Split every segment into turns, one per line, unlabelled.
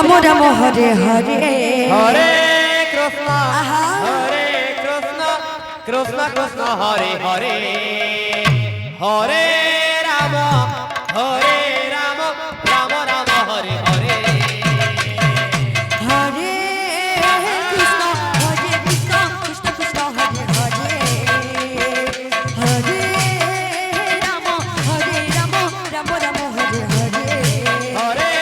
রাম রাম হরে হরে
হরে কৃষ্ণ কৃষ্ণ কৃষ্ণ হরে হরে হরে রাম রাম রাম হরে হরে
হরে কৃষ্ণ কৃষ্ণ কৃষ্ণ হরে হরে হরে রাম রাম রাম হরে হরে
হরে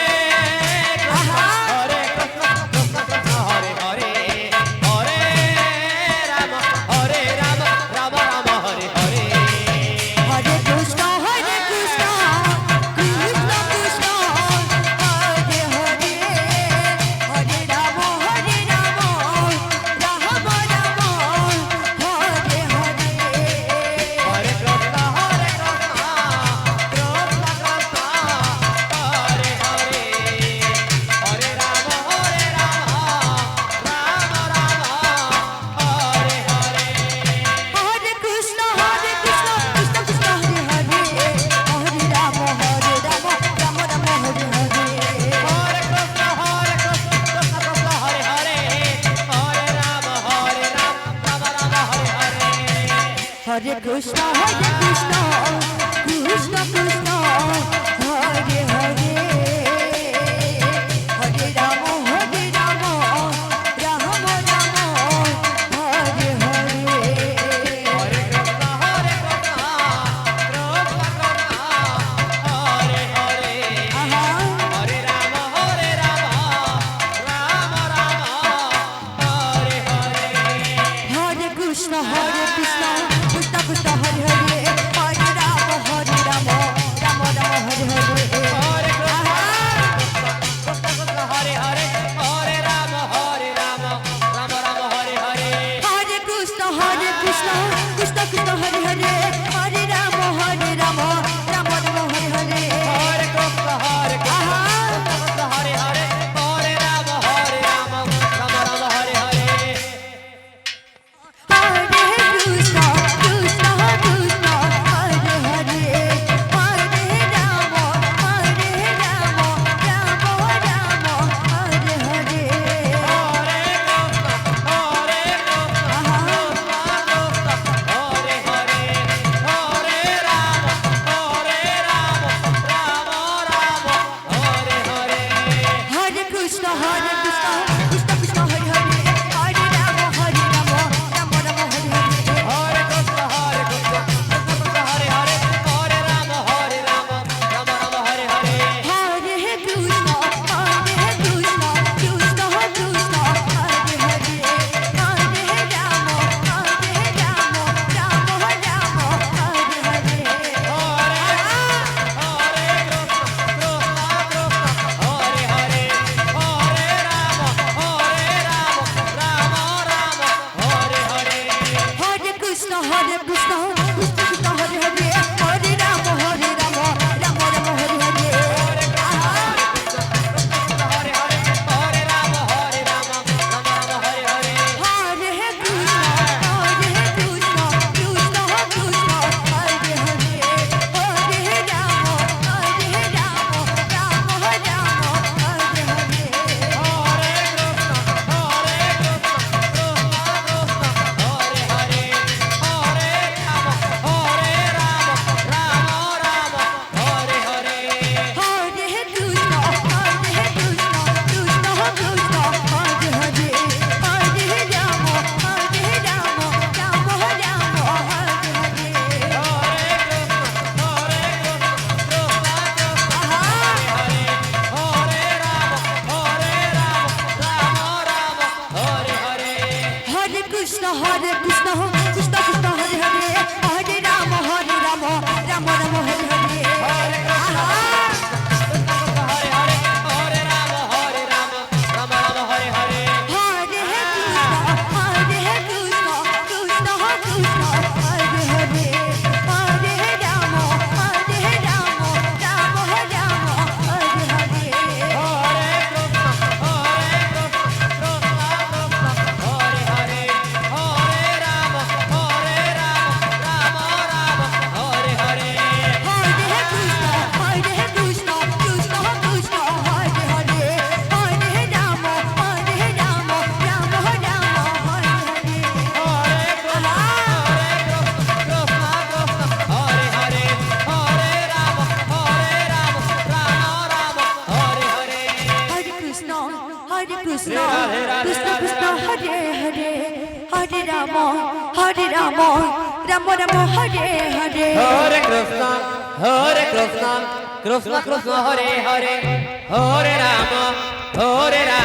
কৃষ্ণ কৃষ্ণ হরে হরে হরে রাম রাম রাম হরে হরে
হরে কৃষ্ণ কৃষ্ণ কৃষ্ণ কৃষ্ণ হরে হরে হরে রাম রাম রাম রাম হরে হরে
হরে কৃষ্ণ হরে রাম
হরে কৃষ্ণ কৃষ্ণ কৃষ্ণ হরে হরে হরে রাম রাম রাম হরে হরে
হরে কৃষ্ণ কৃষ্ণ হরে হরে হরে রাম রাম রাম হরে হরে
হরে কৃষ্ণ কৃষ্ণ কৃষ্ণ কৃষ্ণ হরে হরে হরে রাম রাম রাম হরে হরে
হরে কৃষ্ণ হরে হরে
আহা
হরে রাম রাম রাম হরে হরে
হরে কৃষ্ণ কৃষ্ণ কৃষ্ণ কৃষ্ণ হরে হরে হরে রাম রাম রাম হরে হরে
হরে কৃষ্ণ হরে হরে হরে রাম রাম রাম হরে হরে
হরে কৃষ্ণ কৃষ্ণ কৃষ্ণ কৃষ্ণ হরে হরে হরে রাম রাম রাম হরে হরে
হরে কৃষ্ণ হরে হরে হরে রাম রাম রাম হরে হরে
হরে কৃষ্ণ কৃষ্ণ কৃষ্ণ হরে হরে হরে রাম রাম রাম হরে হরে হরে কৃষ্ণ কৃষ্ণ কৃষ্ণ কৃষ্ণ হরে হরে হরে রাম রাম রাম হরে হরে হরে কৃষ্ণ কৃষ্ণ কৃষ্ণ কৃষ্ণ হরে হরে হরে রাম রাম রাম হরে হরে হরে কৃষ্ণ কৃষ্ণ কৃষ্ণ কৃষ্ণ হরে হরে হরে রাম রাম রাম হরে হরে হরে কৃষ্ণ কৃষ্ণ কৃষ্ণ কৃষ্ণ হরে হরে হরে রাম রাম হরে হরে হরে কৃষ্ণ কৃষ্ণ কৃষ্ণ কৃষ্ণ হরে হরে হরে রাম রাম হরে Krishna Krishna Krishna Krishna Hare Hare Hare Ram Ram Ram Hare Hare Hare Krishna Krishna Krishna Hare Hare Hare Ram Ram Hare Hare
Hare
Hare Krishna
Radhe Radhe
Krishna
Radhe
Krishna
Radhe.
Hare Hare Hare Ram Ram Ram Hare Hare
Hare Krishna, Krishna Krishna Hare Hare, Hare Rama, Hare Rama.